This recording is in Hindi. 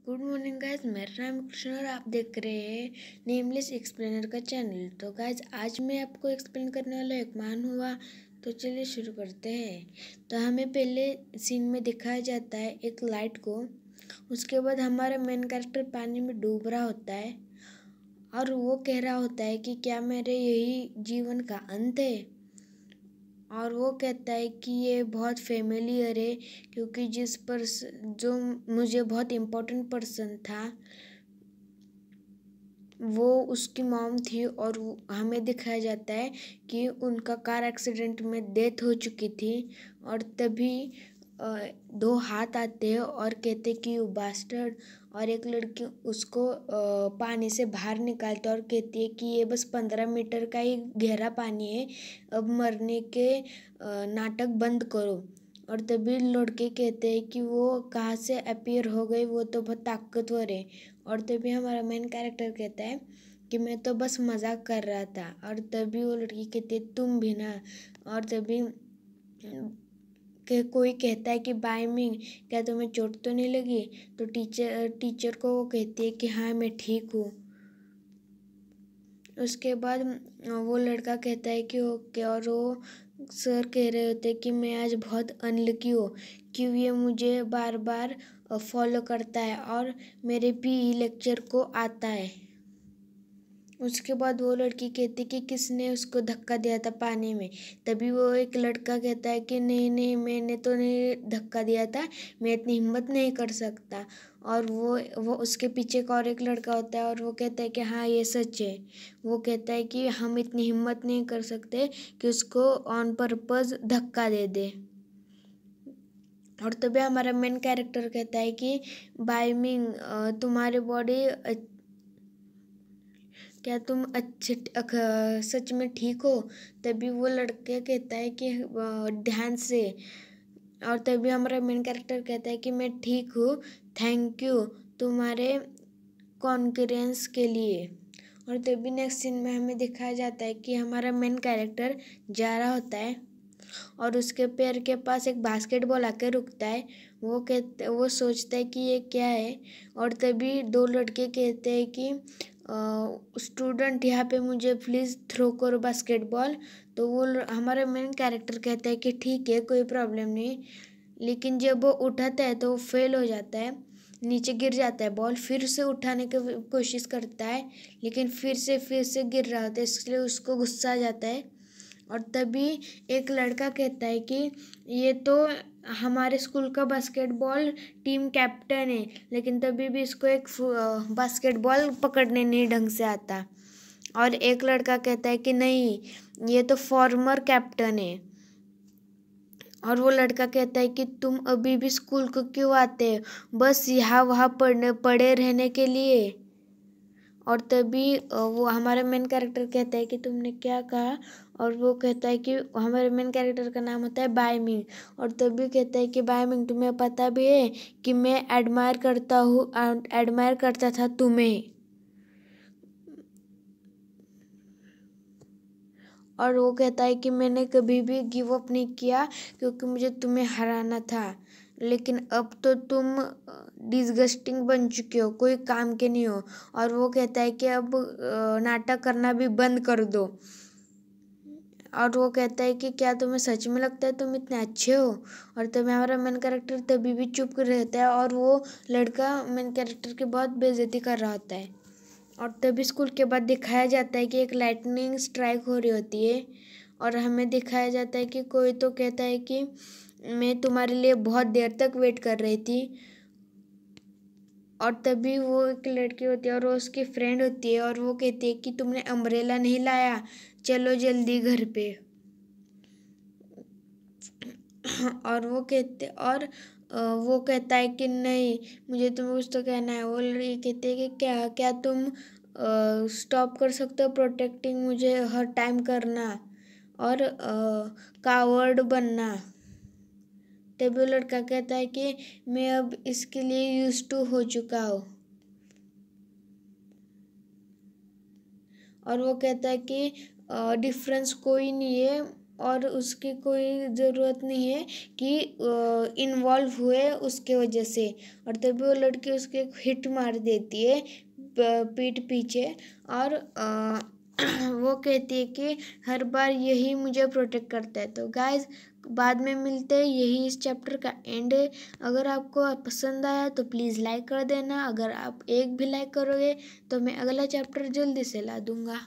गुड मॉर्निंग गाइज, मेरा नाम कृष्ण और आप देख रहे हैं नेमलेस एक्सप्लेनर का चैनल। तो गाइज आज मैं आपको एक्सप्लेन करने वाला एक मान हुआ। तो चलिए शुरू करते हैं। तो हमें पहले सीन में दिखाया जाता है एक लाइट को। उसके बाद हमारा मेन कैरेक्टर पानी में डूब रहा होता है और वो कह रहा होता है कि क्या मेरे यही जीवन का अंत है। और वो कहता है कि ये बहुत फेमिलियर है, क्योंकि जो मुझे बहुत इम्पोर्टेंट पर्सन था वो उसकी मॉम थी। और हमें दिखाया जाता है कि उनका कार एक्सीडेंट में डेथ हो चुकी थी। और तभी दो हाथ आते हैं और कहते कि यू बास्टर्ड। और एक लड़की उसको पानी से बाहर निकालते और कहती है कि ये बस 15 मीटर का ही गहरा पानी है, अब मरने के नाटक बंद करो। और तभी लड़के कहते हैं कि वो कहाँ से अपीयर हो गई, वो तो बहुत ताकतवर है। और तभी हमारा मेन कैरेक्टर कहता है कि मैं तो बस मजाक कर रहा था। और तभी वो लड़की कहती है तुम भी ना। और तभी कोई कहता है कि बाय मी, क्या तुम्हें चोट तो नहीं लगी। तो टीचर को वो कहती है कि हाँ मैं ठीक हूँ। उसके बाद वो लड़का कहता है कि ओके। और वो सर कह रहे होते कि मैं आज बहुत अनलकी हूँ, क्यों ये मुझे बार बार फॉलो करता है और मेरे पीई लेक्चर को आता है। उसके बाद वो लड़की कहती कि किसने उसको धक्का दिया था पानी में। तभी वो एक लड़का कहता है कि नहीं नहीं, मैंने तो नहीं धक्का दिया था, मैं इतनी हिम्मत नहीं कर सकता। और वो उसके पीछे का और एक लड़का होता है और वो कहता है कि हाँ ये सच है। वो कहता है कि हम इतनी हिम्मत नहीं कर सकते कि उसको ऑन पर्पस धक्का दे दे। और तभी हमारा मेन कैरेक्टर कहता है कि बाय मीन तुम्हारी बॉडी, क्या तुम सच में ठीक हो। तभी वो लड़के कहता है कि ध्यान से। और तभी हमारा मेन कैरेक्टर कहता है कि मैं ठीक हूँ, थैंक यू तुम्हारे कॉन्फिडेंस के लिए। और तभी नेक्स्ट सीन में हमें दिखाया जाता है कि हमारा मेन कैरेक्टर जा रहा होता है और उसके पैर के पास एक बास्केटबॉल आके रुकता है। वो सोचता है कि ये क्या है। और तभी दो लड़के कहते हैं कि स्टूडेंट यहाँ पे मुझे प्लीज़ थ्रो करो बास्केटबॉल। तो वो हमारा मेन कैरेक्टर कहता है कि ठीक है कोई प्रॉब्लम नहीं। लेकिन जब वो उठाता है तो वो फेल हो जाता है, नीचे गिर जाता है बॉल। फिर से उठाने की कोशिश करता है लेकिन फिर से गिर रहा होता है, इसलिए उसको गुस्सा आ जाता है। और तभी एक लड़का कहता है कि ये तो हमारे स्कूल का बास्केटबॉल टीम कैप्टन है, लेकिन तभी भी इसको एक बास्केटबॉल पकड़ने नहीं ढंग से आता। और एक लड़का कहता है कि नहीं, ये तो फॉर्मर कैप्टन है। और वो लड़का कहता है कि तुम अभी भी स्कूल को क्यों आते हो, बस यहाँ वहाँ पड़े रहने के लिए। और तभी वो हमारे मेन कैरेक्टर कहता है कि तुमने क्या कहा। और वो कहता है कि हमारे मेन कैरेक्टर का नाम होता है बाय मिंग। और तभी कहता है कि बाय मिंग, तुम्हें पता भी है कि मैं एडमायर करता था तुम्हें। और वो कहता है कि मैंने कभी भी गिव अप नहीं किया, क्योंकि मुझे तुम्हें हराना था। लेकिन अब तो तुम डिसगस्टिंग बन चुके हो, कोई काम के नहीं हो। और वो कहता है कि अब नाटक करना भी बंद कर दो। और वो कहता है कि क्या तुम्हें सच में लगता है तुम इतने अच्छे हो। और तभी हमारा मेन कैरेक्टर तभी भी चुप कर रहता है और वो लड़का मेन कैरेक्टर की बहुत बेइज्जती कर रहा होता है। और तभी स्कूल के बाद दिखाया जाता है कि एक लाइटनिंग स्ट्राइक हो रही होती है। और हमें दिखाया जाता है कि कोई तो कहता है कि मैं तुम्हारे लिए बहुत देर तक वेट कर रही थी। और तभी वो एक लड़की होती है और वो उसकी फ्रेंड होती है और वो कहती है कि तुमने अम्ब्रेला नहीं लाया, चलो जल्दी घर पे। और वो कहता है कि नहीं, मुझे तुम्हें कुछ तो कहना है। वो लड़की कहती है कि क्या क्या तुम स्टॉप कर सकते हो प्रोटेक्टिंग मुझे हर टाइम करना और कावर्ड बनना। तभी वो लड़का कहता है कि मैं अब इसके लिए यूज्ड टू हो चुका हूँ। और वो कहता है कि डिफरेंस कोई नहीं है, और उसकी कोई ज़रूरत नहीं है कि इन्वॉल्व हुए उसके वजह से। और तभी वो लड़की उसके एक हिट मार देती है पीठ पीछे, और वो कहती है कि हर बार यही मुझे प्रोटेक्ट करता है। तो गाइज बाद में मिलते हैं, यही इस चैप्टर का एंड है। अगर आपको पसंद आया तो प्लीज़ लाइक कर देना। अगर आप एक भी लाइक करोगे तो मैं अगला चैप्टर जल्दी से ला दूँगा।